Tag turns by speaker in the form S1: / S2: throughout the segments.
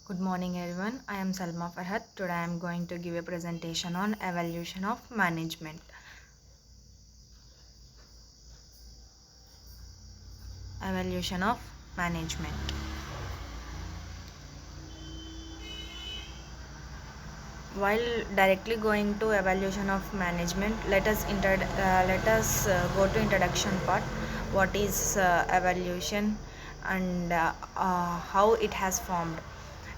S1: Good morning everyone. I am Salma Farhat. Today I am going to give a presentation on evolution of management. Evolution of management. While directly going to evaluation of management, let us go to introduction part. What is evaluation and how it has formed.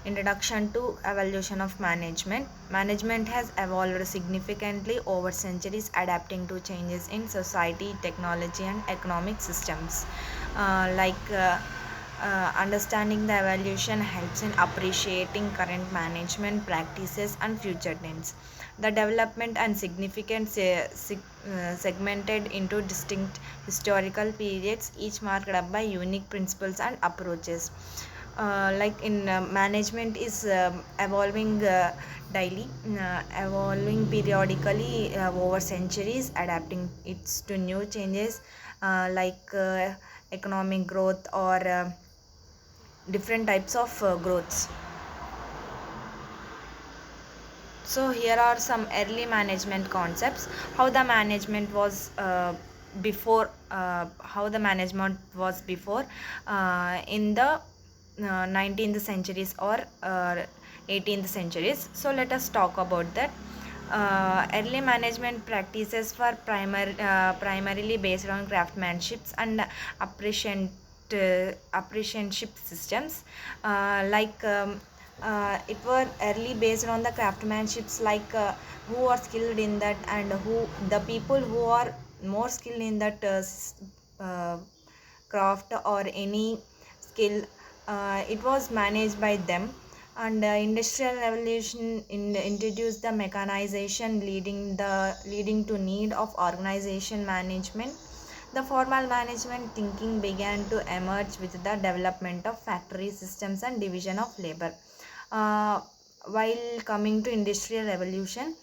S1: Introduction to evolution of management. Management has evolved significantly over centuries, adapting to changes in society, technology, and economic systems. Understanding the evolution helps in appreciating current management practices and future trends. The development and significance segmented into distinct historical periods, each marked up by unique principles and approaches. Management is evolving daily, evolving periodically over centuries, adapting it to new changes economic growth or different types of growths. So here are some early management concepts. How the management was before in the 19th centuries or 18th centuries. So let us talk about that. Early management practices were primarily based on craftsmanships and apprenticeship systems. It were early based on the craftsmanships, who are skilled in that, and who the people who are more skilled in that craft or any skill, it was managed by them. And industrial revolution introduced the mechanization, leading to need of organization management. The formal management thinking began to emerge with the development of factory systems and division of labor. uh, while coming to industrial revolution,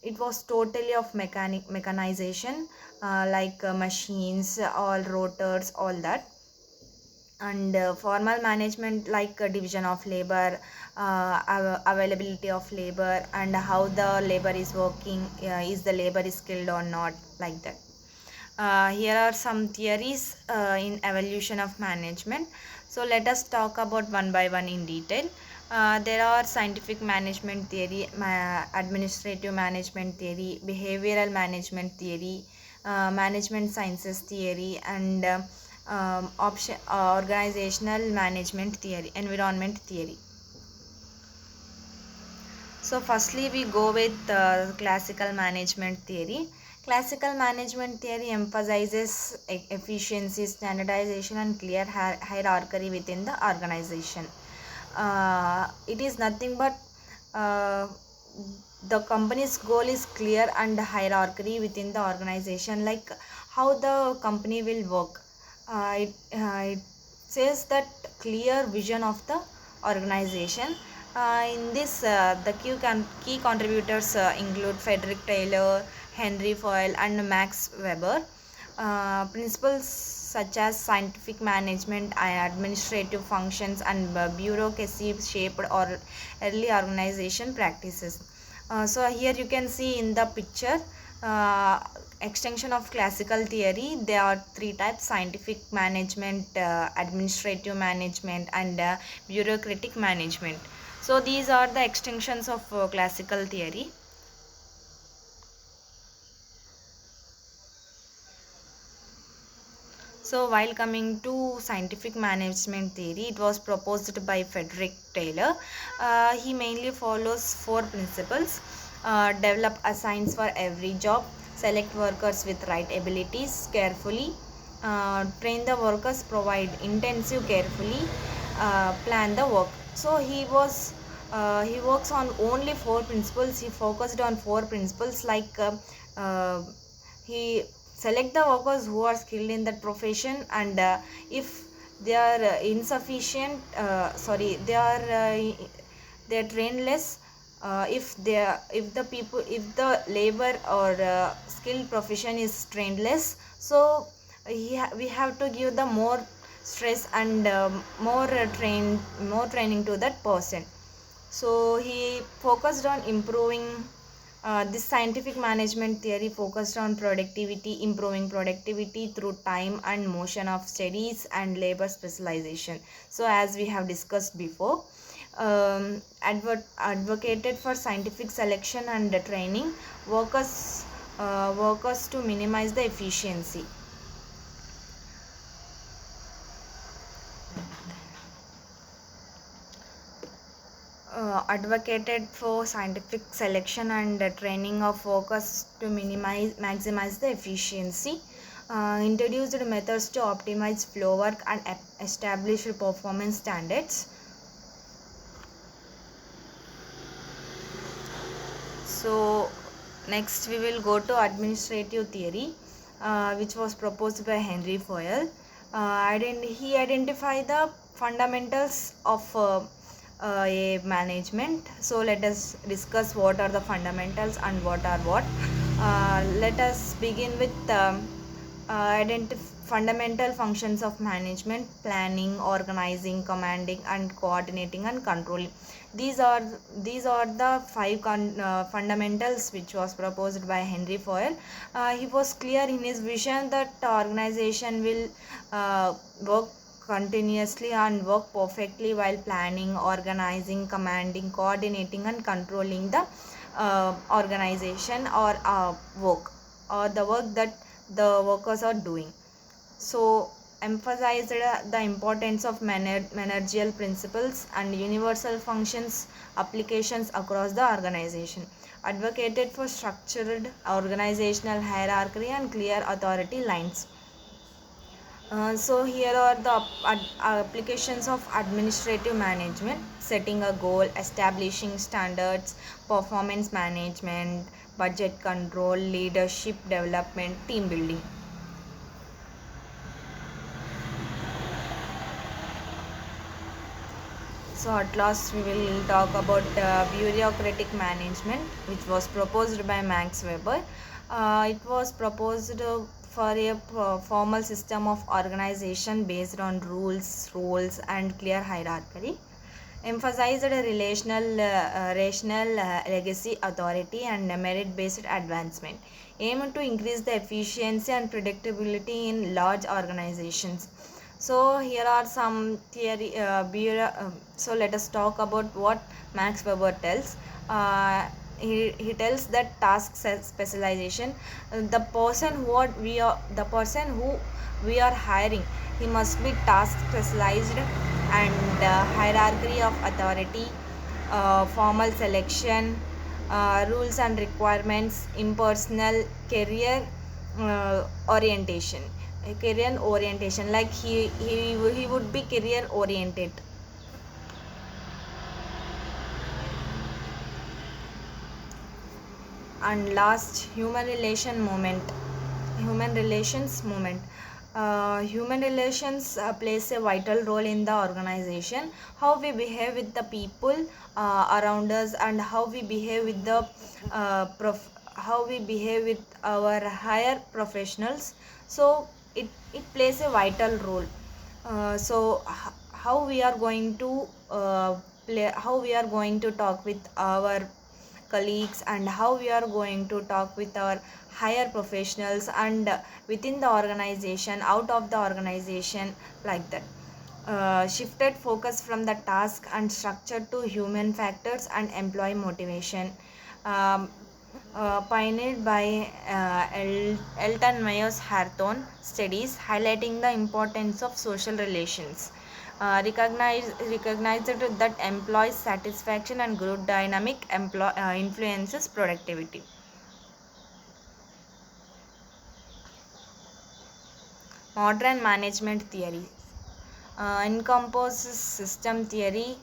S1: it was totally of mechanization, machines, all rotors, all that. And formal management, division of labor, availability of labor, and how the labor is working, is the labor is skilled or not, like that. Here are some theories in evolution of management. So let us talk about one by one in detail. There are scientific management theory, administrative management theory, behavioral management theory, management sciences theory, and organizational management theory, environment theory. So firstly we go with classical management theory. Classical management theory emphasizes efficiency, standardization, and clear hierarchy within the organization. It is nothing but uh, the company's goal is clear and hierarchy within the organization, like how the company will work. It says that clear vision of the organization. In this, the key contributors include Frederick Taylor, Henry Fayol, and Max Weber. Principles such as scientific management and administrative functions and bureaucracy shaped or early organization practices. So here you can see in the picture, uh, extension of classical theory. There are three types: scientific management, administrative management, and bureaucratic management. So these are the extensions of classical theory. So while coming to scientific management theory, it was proposed by Frederick Taylor. He mainly follows four principles: develop a science for every job, select workers with right abilities carefully, train the workers, provide intensive carefully, plan the work. So he works on only four principles. He focused on four principles, uh, he select the workers who are skilled in that profession, and if they are insufficient, they are trained less. If the labor or skilled profession is trained less, so we have to give the more stress and more training to that person. So he focused on improving this scientific management theory focused on productivity, improving productivity through time and motion of studies and labor specialization. So as we have discussed before, advocated for scientific selection and training workers to minimize the efficiency. Advocated for scientific selection and training of workers to maximize the efficiency. Introduced methods to optimize flow work and establish performance standards. So next we will go to administrative theory, which was proposed by Henry Fayol. He identified the fundamentals of a management. So let us discuss what are the fundamentals and what are what. Let us begin with fundamental functions of management: planning, organizing, commanding and coordinating and controlling. These are the five fundamentals which was proposed by Henry Fayol. He was clear in his vision that the organization will work continuously and work perfectly while planning, organizing, commanding, coordinating and controlling the organization or work or the work that the workers are doing. So emphasized the importance of managerial principles and universal functions applications across the organization. Advocated for structured organizational hierarchy and clear authority lines. So here are the applications of administrative management: setting a goal, establishing standards, performance management, budget control, leadership development, team building. So at last we will talk about bureaucratic management, which was proposed by Max Weber. It was proposed for a formal system of organization based on rules, roles and clear hierarchy. Emphasized a rational legacy, authority and merit-based advancement. Aim to increase the efficiency and predictability in large organizations. So here are some theory. So let us talk about what Max Weber tells. He tells that task specialization. The person who we are hiring, he must be task specialized, and hierarchy of authority, formal selection, rules and requirements, impersonal, orientation career orientation, like he would be career oriented. And last, human relations movement. Human relations plays a vital role in the organization. How we behave with the people around us and how we behave with the how we behave with our higher professionals. So it plays a vital role. So how we are going to how we are going to talk with our colleagues and how we are going to talk with our higher professionals and within the organization, out of the organization, like that. Shifted focus from the task and structure to human factors and employee motivation. Pioneered by Elton Mayer's Hawthorne studies highlighting the importance of social relations. Recognized that employee satisfaction and group dynamic influences productivity. Modern management theory encompasses system theory,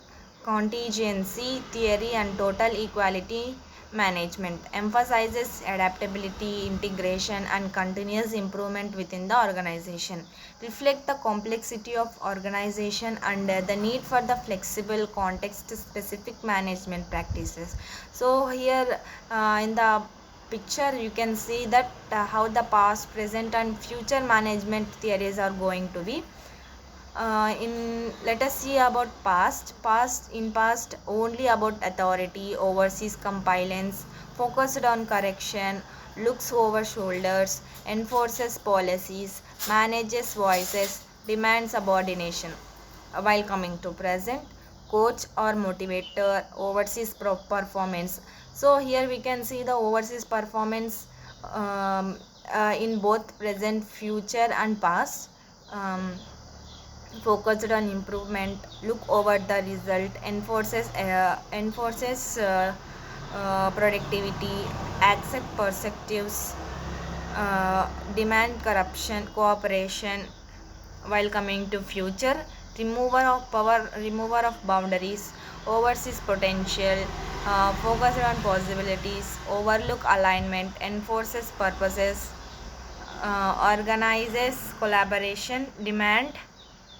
S1: contingency theory and total equality management. Emphasizes adaptability, integration and continuous improvement within the organization. Reflect the complexity of organization and the need for the flexible context specific management practices. So here in the picture you can see that how the past, present and future management theories are going to be. In let us see about past only about authority, overseas compliance, focused on correction, looks over shoulders, enforces policies, manages voices, demands subordination. While coming to present, coach or motivator, overseas performance. So here we can see the overseas performance um, in both present, future and past. Focused on improvement, look over the result, enforces productivity, accept perspectives, demand corruption, cooperation. While coming to future, remover of power, remover of boundaries, oversees potential, focus on possibilities, overlook alignment, enforces purposes, organizes collaboration, demand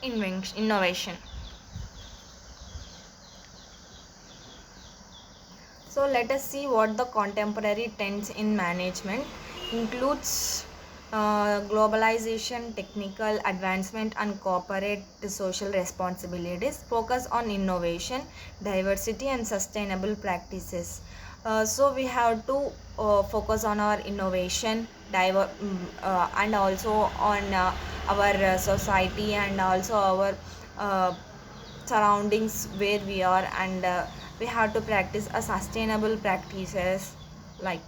S1: innovation. So let us see what the contemporary trends in management includes. Globalization, technical advancement and corporate social responsibilities, focus on innovation, diversity and sustainable practices. So we have to focus on our innovation, and also on our society, and also our uh, surroundings where we are, and we have to practice a sustainable practices, like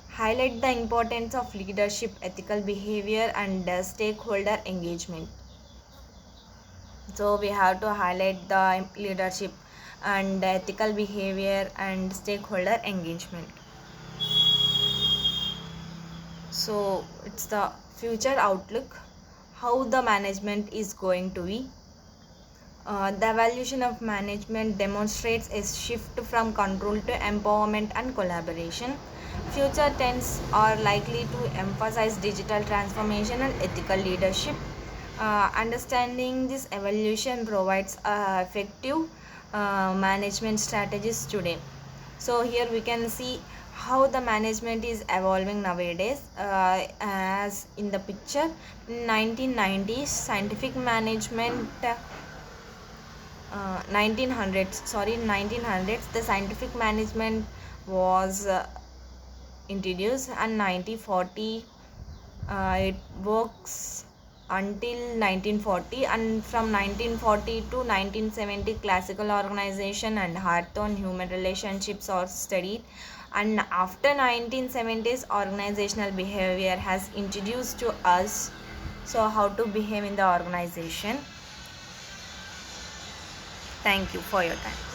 S1: highlight the importance of leadership, ethical behavior and stakeholder engagement. So we have to highlight the leadership and ethical behavior and stakeholder engagement. So it's the future outlook, how the management is going to be. The evolution of management demonstrates a shift from control to empowerment and collaboration. Future trends are likely to emphasize digital transformation and ethical leadership. Understanding this evolution provides effective management strategies today. So here we can see how the management is evolving nowadays. As in the picture, in 1990s, scientific management 1900s, sorry, 1900s, the scientific management was introduced, and 1940 it works until 1940, and from 1940 to 1970 classical organization and Hawthorne human relationships are studied, and after 1970s organizational behavior has introduced to us, so how to behave in the organization. Thank you for your time.